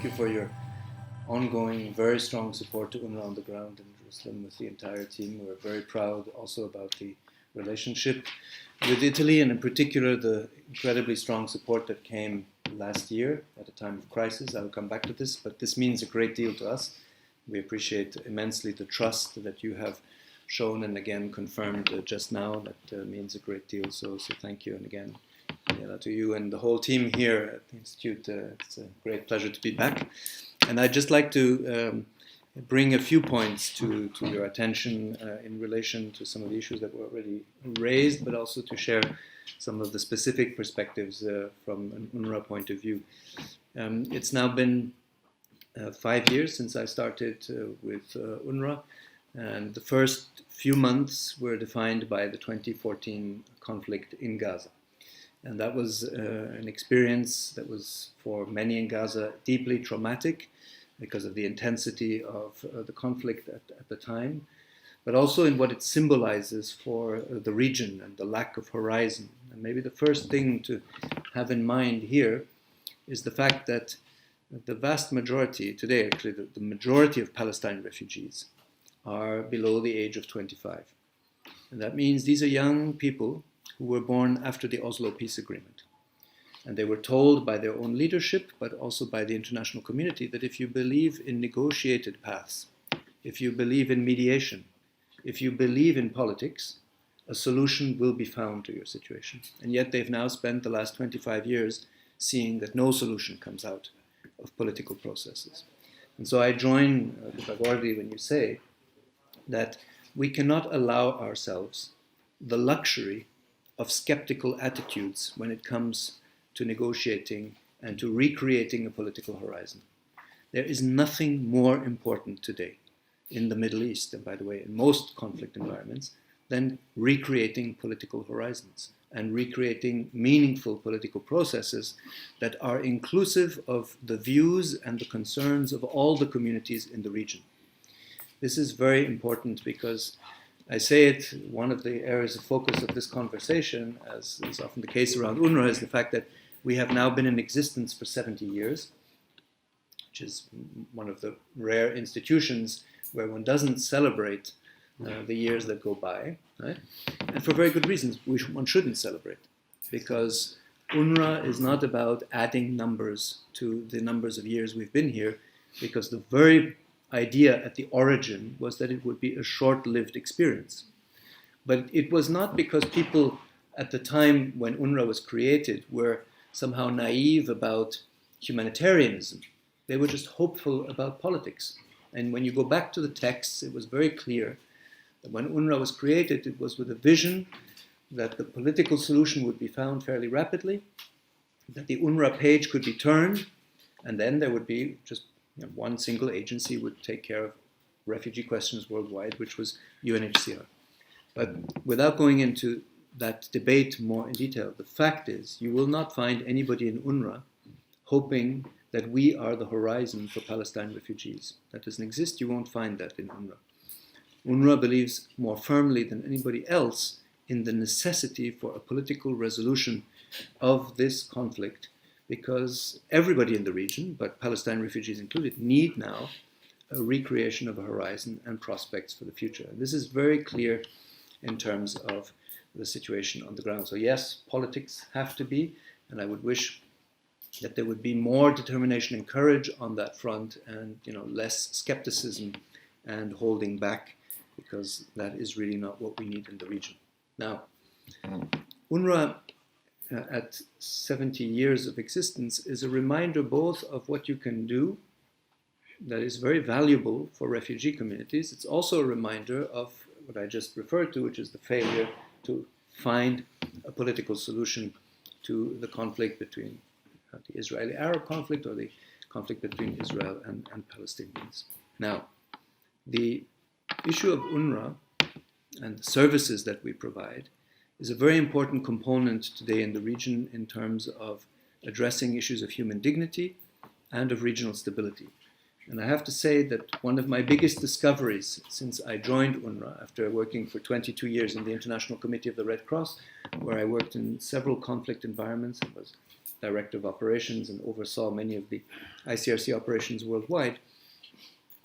thank you for your ongoing, very strong support to UNRWA on the ground in Jerusalem with the entire team. We're very proud also about the relationship with Italy, and in particular the incredibly strong support that came last year at a time of crisis. I will come back to this, but this means a great deal to us. We appreciate immensely the trust that you have shown and again confirmed just now. That means a great deal, so thank you, and again to you and the whole team here at the Institute. It's a great pleasure to be back. And I'd just like to bring a few points to your attention in relation to some of the issues that were already raised, but also to share some of the specific perspectives from an UNRWA point of view. It's now been 5 years since I started with UNRWA, and the first few months were defined by the 2014 conflict in Gaza. And that was an experience that was for many in Gaza deeply traumatic because of the intensity of the conflict at the time, but also in what it symbolizes for the region and the lack of horizon. And maybe the first thing to have in mind here is the fact that the vast majority, today actually the majority of Palestine refugees are below the age of 25. And that means these are young people who were born after the Oslo Peace Agreement. And they were told by their own leadership, but also by the international community, that if you believe in negotiated paths, if you believe in mediation, if you believe in politics, a solution will be found to your situation. And yet they've now spent the last 25 years seeing that no solution comes out of political processes. And so I join Gordy when you say that we cannot allow ourselves the luxury of skeptical attitudes when it comes to negotiating and to recreating a political horizon. There is nothing more important today in the Middle East, and by the way, in most conflict environments, than recreating political horizons and recreating meaningful political processes that are inclusive of the views and the concerns of all the communities in the region. This is very important because I say it, one of the areas of focus of this conversation, as is often the case around UNRWA, is the fact that we have now been in existence for 70 years, which is one of the rare institutions where one doesn't celebrate the years that go by, right? And for very good reasons, one shouldn't celebrate, because UNRWA is not about adding numbers to the numbers of years we've been here, because the very idea at the origin was that it would be a short-lived experience. But it was not because people at the time when UNRWA was created were somehow naive about humanitarianism. They were just hopeful about politics. And when you go back to the texts, it was very clear that when UNRWA was created, it was with a vision that the political solution would be found fairly rapidly, that the UNRWA page could be turned, and then there would be just one single agency would take care of refugee questions worldwide, which was UNHCR. But without going into that debate more in detail, the fact is you will not find anybody in UNRWA hoping that we are the horizon for Palestine refugees. That doesn't exist. You won't find that in UNRWA. UNRWA believes more firmly than anybody else in the necessity for a political resolution of this conflict, because everybody in the region, but Palestine refugees included, need now a recreation of a horizon and prospects for the future. And this is very clear in terms of the situation on the ground. So yes, politics have to be, and I would wish that there would be more determination and courage on that front, and less skepticism and holding back, because that is really not what we need in the region. Now, UNRWA at 70 years of existence is a reminder both of what you can do that is very valuable for refugee communities. It's also a reminder of what I just referred to, which is the failure to find a political solution to the conflict between the Israeli-Arab conflict, or the conflict between Israel and Palestinians. Now, the issue of UNRWA and the services that we provide is a very important component today in the region in terms of addressing issues of human dignity and of regional stability. And I have to say that one of my biggest discoveries since I joined UNRWA, after working for 22 years in the International Committee of the Red Cross, where I worked in several conflict environments and was director of operations and oversaw many of the ICRC operations worldwide,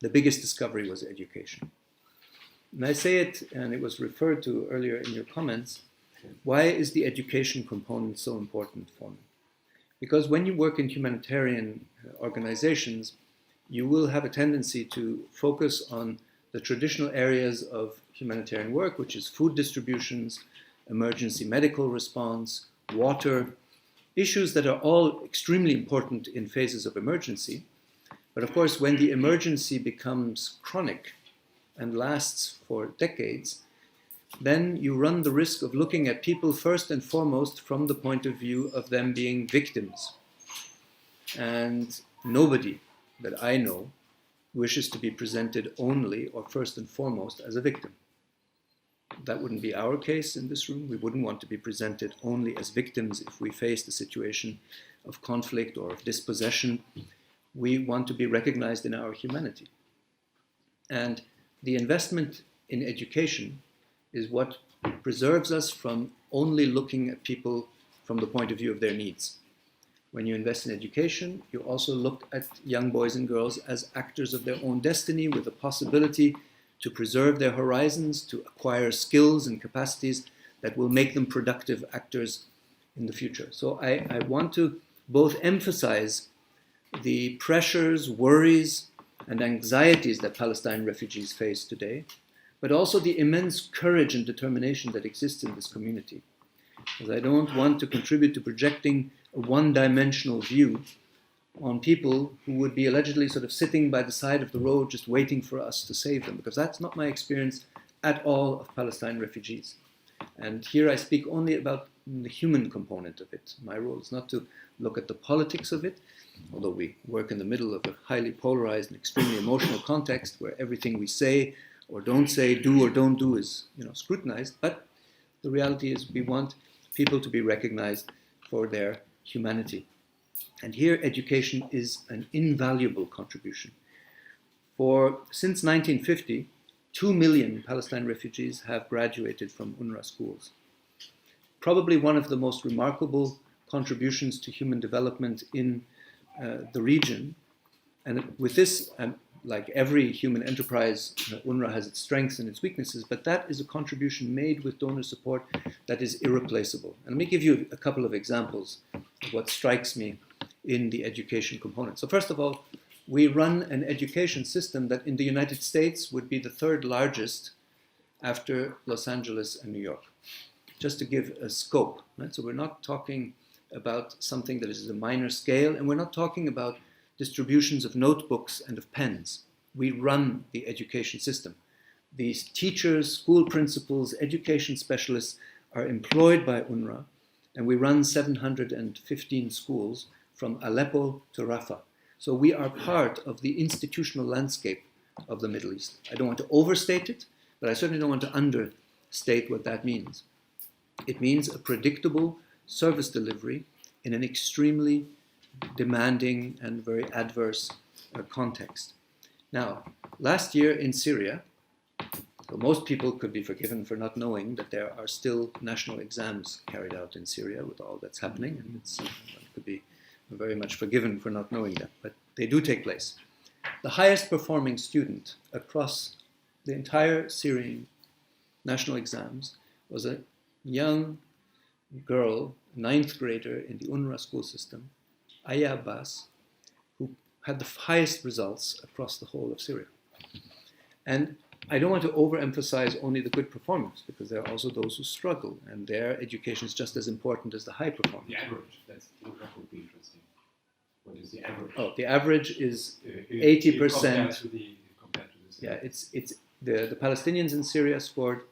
the biggest discovery was education. And I say it, and it was referred to earlier in your comments, why is the education component so important for me? Because when you work in humanitarian organizations, you will have a tendency to focus on the traditional areas of humanitarian work, which is food distributions, emergency medical response, water, issues that are all extremely important in phases of emergency. But of course, when the emergency becomes chronic and lasts for decades, then you run the risk of looking at people first and foremost from the point of view of them being victims. And nobody that I know wishes to be presented only or first and foremost as a victim. That wouldn't be our case in this room. We wouldn't want to be presented only as victims if we faced a situation of conflict or of dispossession. We want to be recognized in our humanity. And the investment in education is what preserves us from only looking at people from the point of view of their needs. When you invest in education, you also look at young boys and girls as actors of their own destiny with the possibility to preserve their horizons, to acquire skills and capacities that will make them productive actors in the future. So I want to both emphasize the pressures, worries, and anxieties that Palestine refugees face today, but also the immense courage and determination that exists in this community. Because I don't want to contribute to projecting a one-dimensional view on people who would be allegedly sort of sitting by the side of the road just waiting for us to save them, because that's not my experience at all of Palestine refugees. And here I speak only about the human component of it. My role is not to look at the politics of it, although we work in the middle of a highly polarized and extremely emotional context where everything we say or don't say, do or don't do is scrutinized. But the reality is we want people to be recognized for their humanity. And here education is an invaluable contribution. Since 1950, 2 million Palestine refugees have graduated from UNRWA schools. Probably one of the most remarkable contributions to human development in the region. And with this, like every human enterprise, UNRWA has its strengths and its weaknesses, but that is a contribution made with donor support that is irreplaceable. And let me give you a couple of examples of what strikes me in the education component. So first of all, we run an education system that in the United States would be the third largest after Los Angeles and New York, just to give a scope. Right? So we're not talking about something that is a minor scale, and we're not talking about distributions of notebooks and of pens. We run the education system. These teachers, school principals, education specialists are employed by UNRWA, and we run 715 schools from Aleppo to Rafah. So we are part of the institutional landscape of the Middle East. I don't want to overstate it, but I certainly don't want to understate what that means. It means a predictable service delivery in an extremely demanding and very adverse context. Now, last year in Syria, so most people could be forgiven for not knowing that there are still national exams carried out in Syria with all that's happening, and one could be very much forgiven for not knowing that, but they do take place. The highest performing student across the entire Syrian national exams was a young girl, 9th grader in the UNRWA school system, Aya Abbas, who had the highest results across the whole of Syria. And I don't want to overemphasize only the good performers, because there are also those who struggle, and their education is just as important as the high performers. The average, that would be interesting. What is the average? Oh, the average is 80%. Compared to this. Yeah, it's the Palestinians in Syria scored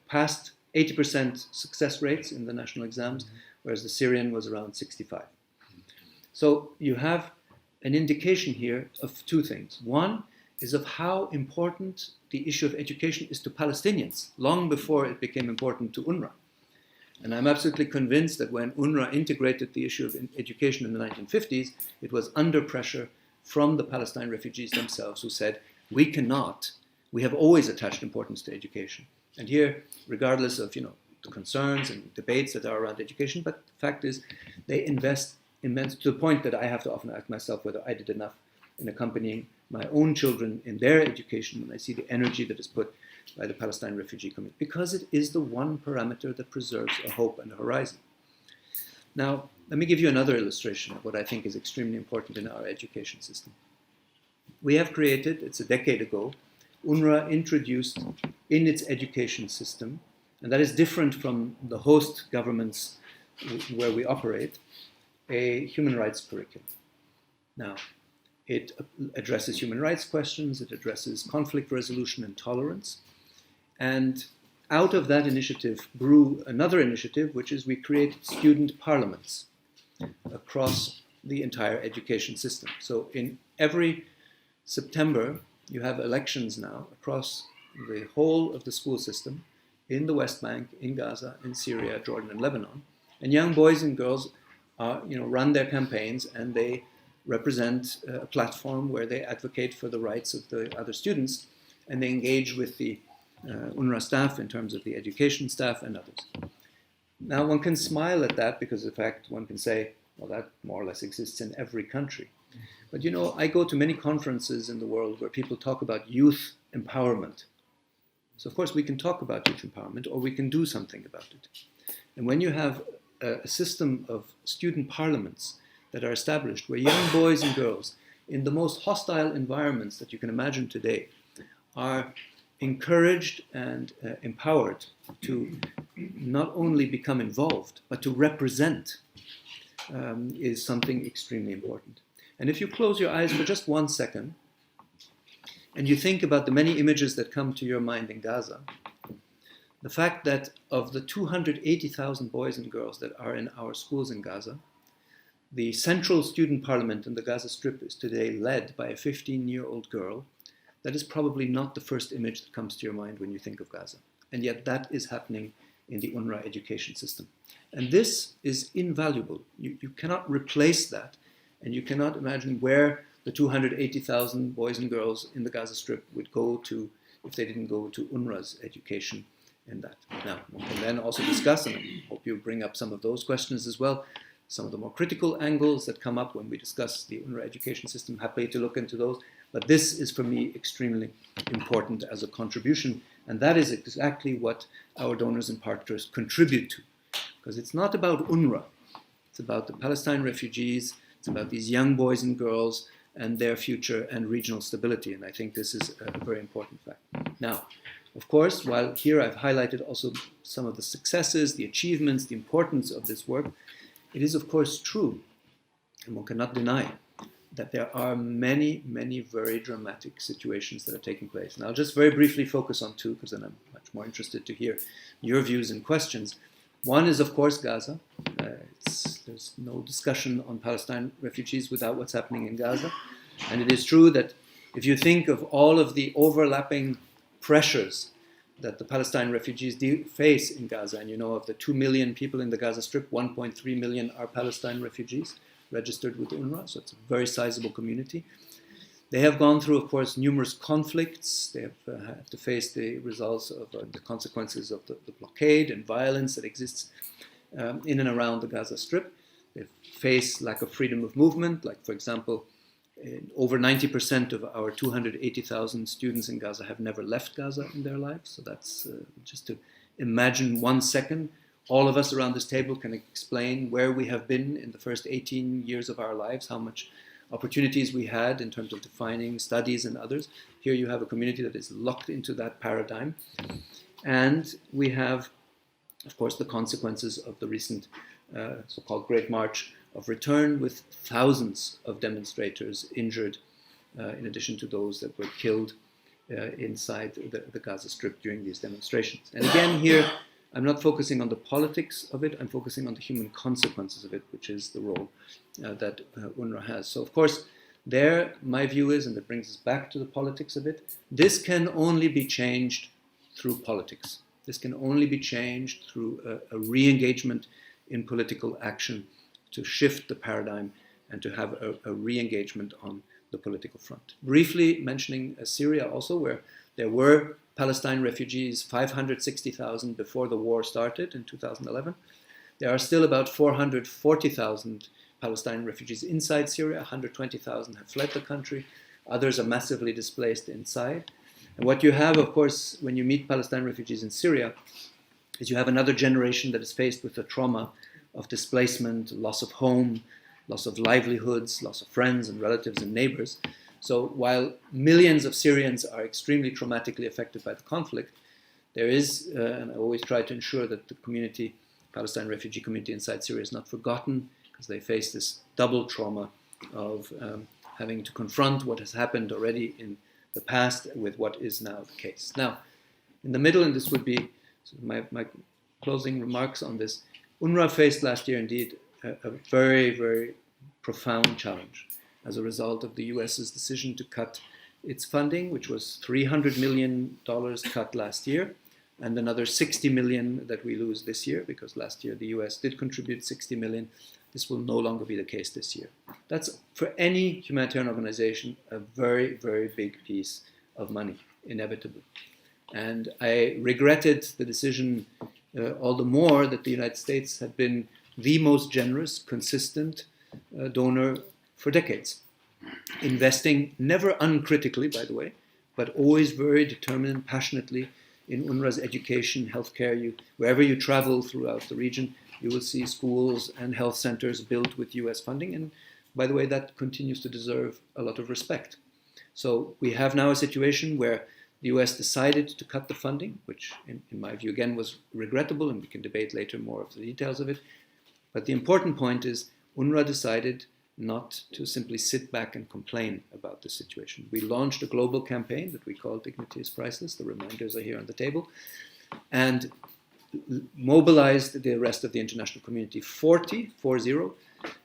past 80% success rates in the national exams, whereas the Syrian was around 65. So you have an indication here of two things. One is of how important the issue of education is to Palestinians, long before it became important to UNRWA. And I'm absolutely convinced that when UNRWA integrated the issue of education in the 1950s, it was under pressure from the Palestine refugees themselves, who said, we have always attached importance to education. And here, regardless of the concerns and debates that are around education, but the fact is they invest immense, to the point that I have to often ask myself whether I did enough in accompanying my own children in their education when I see the energy that is put by the Palestine refugee community, because it is the one parameter that preserves a hope and a horizon. Now, let me give you another illustration of what I think is extremely important in our education system. We have created, it's a decade ago, UNRWA introduced in its education system, and that is different from the host governments where we operate, a human rights curriculum. Now, it addresses human rights questions, it addresses conflict resolution and tolerance, and out of that initiative grew another initiative, which is we create student parliaments across the entire education system. So in every September, you have elections now across the whole of the school system in the West Bank, in Gaza, in Syria, Jordan, and Lebanon. And young boys and girls run their campaigns, and they represent a platform where they advocate for the rights of the other students, and they engage with the UNRWA staff in terms of the education staff and others. Now, one can smile at that because, in fact, one can say, well, that more or less exists in every country. But, you know, I go to many conferences in the world where people talk about youth empowerment. So, of course, we can talk about youth empowerment, or we can do something about it. And when you have a system of student parliaments that are established where young boys and girls in the most hostile environments that you can imagine today are encouraged and empowered to not only become involved, but to represent, is something extremely important. And if you close your eyes for just 1 second, and you think about the many images that come to your mind in Gaza, the fact that of the 280,000 boys and girls that are in our schools in Gaza, the central student parliament in the Gaza Strip is today led by a 15-year-old girl. That is probably not the first image that comes to your mind when you think of Gaza. And yet that is happening in the UNRWA education system. And this is invaluable. You cannot replace that. And you cannot imagine where the 280,000 boys and girls in the Gaza Strip would go to if they didn't go to UNRWA's education in that. Now, one can then also discuss, and I hope you bring up some of those questions as well, some of the more critical angles that come up when we discuss the UNRWA education system. Happy to look into those. But this is, for me, extremely important as a contribution. And that is exactly what our donors and partners contribute to. Because it's not about UNRWA. It's about the Palestine refugees. It's about these young boys and girls and their future and regional stability. And I think this is a very important fact. Now, of course, while here I've highlighted also some of the successes, the achievements, the importance of this work, it is, of course, true, and one cannot deny, that there are many, many very dramatic situations that are taking place. And I'll just very briefly focus on two, because then I'm much more interested to hear your views and questions. One is, of course, Gaza. There's no discussion on Palestine refugees without what's happening in Gaza. And it is true that if you think of all of the overlapping pressures that the Palestine refugees face in Gaza, and you know of the 2 million people in the Gaza Strip, 1.3 million are Palestine refugees registered with UNRWA, so it's a very sizable community. They have gone through, of course, numerous conflicts. They have had to face the results of the consequences of the blockade and violence that exists in and around the Gaza Strip. They've faced lack of freedom of movement, like, for example, over 90% of our 280,000 students in Gaza have never left Gaza in their lives. So that's just to imagine 1 second. All of us around this table can explain where we have been in the first 18 years of our lives, how much opportunities we had in terms of defining studies and others. Here you have a community that is locked into that paradigm. And we have, of course, the consequences of the recent so-called Great March of Return, with thousands of demonstrators injured, in addition to those that were killed inside the Gaza Strip during these demonstrations. And again, here, I'm not focusing on the politics of it, I'm focusing on the human consequences of it, which is the role that UNRWA has. So, of course, there, my view is, and that brings us back to the politics of it, this can only be changed through politics. This can only be changed through a re-engagement in political action to shift the paradigm and to have a re-engagement on the political front. Briefly mentioning Syria also, where there were Palestine refugees, 560,000 before the war started in 2011. There are still about 440,000 Palestinian refugees inside Syria. 120,000 have fled the country. Others are massively displaced inside. And what you have, of course, when you meet Palestinian refugees in Syria, is you have another generation that is faced with the trauma of displacement, loss of home, loss of livelihoods, loss of friends and relatives and neighbors. So while millions of Syrians are extremely traumatically affected by the conflict, there is, and I always try to ensure that the community, Palestinian refugee community inside Syria, is not forgotten, because they face this double trauma of having to confront what has happened already in the past with what is now the case. Now, in the middle, and this would be my closing remarks on this, UNRWA faced last year indeed a very, very profound challenge as a result of the US's decision to cut its funding, which was $300 million cut last year, and another 60 million that we lose this year, because last year the US did contribute 60 million. This will no longer be the case this year. That's, for any humanitarian organization, a very, very big piece of money, inevitably. And I regretted the decision all the more that the United States had been the most generous, consistent donor for decades, investing never uncritically, by the way, but always very determined and passionately in UNRWA's education, healthcare. Wherever you travel throughout the region, you will see schools and health centers built with US funding. And by the way, that continues to deserve a lot of respect. So we have now a situation where the US decided to cut the funding, which in my view, again, was regrettable, and we can debate later more of the details of it. But the important point is UNRWA decided not to simply sit back and complain about the situation. We launched a global campaign that we call Dignity is Priceless. The reminders are here on the table. And mobilized the rest of the international community. 40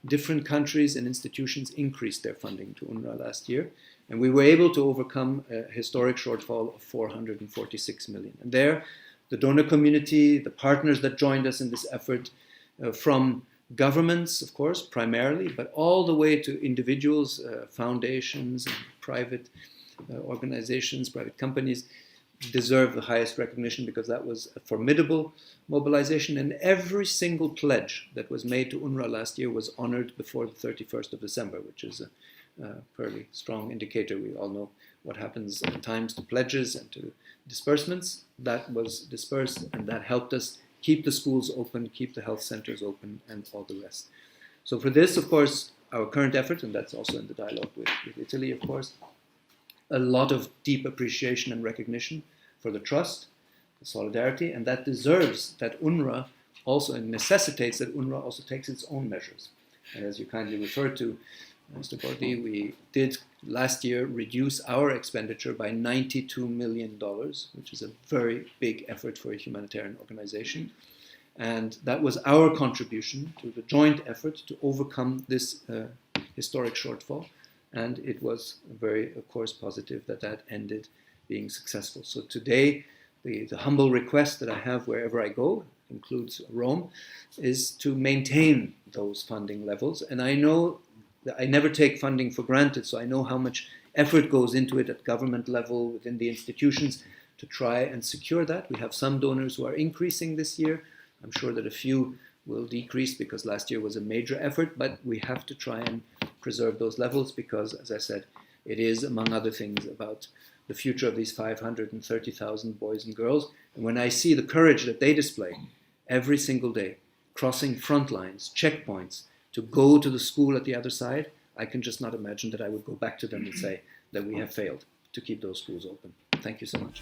different countries and institutions increased their funding to UNRWA last year. And we were able to overcome a historic shortfall of 446 million. And there, the donor community, the partners that joined us in this effort, from governments, of course, primarily, but all the way to individuals, foundations, and private organizations, private companies, deserve the highest recognition, because that was a formidable mobilization. And every single pledge that was made to UNRWA last year was honored before the 31st of December, which is a fairly strong indicator. We all know what happens at times to pledges and to disbursements. That was dispersed, and that helped us keep the schools open, keep the health centers open, and all the rest. So for this, of course, our current effort, and that's also in the dialogue with Italy, of course, a lot of deep appreciation and recognition for the trust, the solidarity, and that deserves that UNRWA also, and necessitates that UNRWA also takes its own measures. And as you kindly referred to, Mr. Bordi, we did last year reduce our expenditure by $92 million, which is a very big effort for a humanitarian organization. And that was our contribution to the joint effort to overcome this historic shortfall. And it was very, of course, positive that that ended being successful. So today, the humble request that I have wherever I go, includes Rome, is to maintain those funding levels. And I know that I never take funding for granted, so I know how much effort goes into it at government level, within the institutions, to try and secure that. We have some donors who are increasing this year. I'm sure that a few will decrease because last year was a major effort, but we have to try and preserve those levels because, as I said, it is, among other things, about the future of these 530,000 boys and girls. And when I see the courage that they display every single day, crossing front lines, checkpoints, to go to the school at the other side, I can just not imagine that I would go back to them and say that we have failed to keep those schools open. Thank you so much.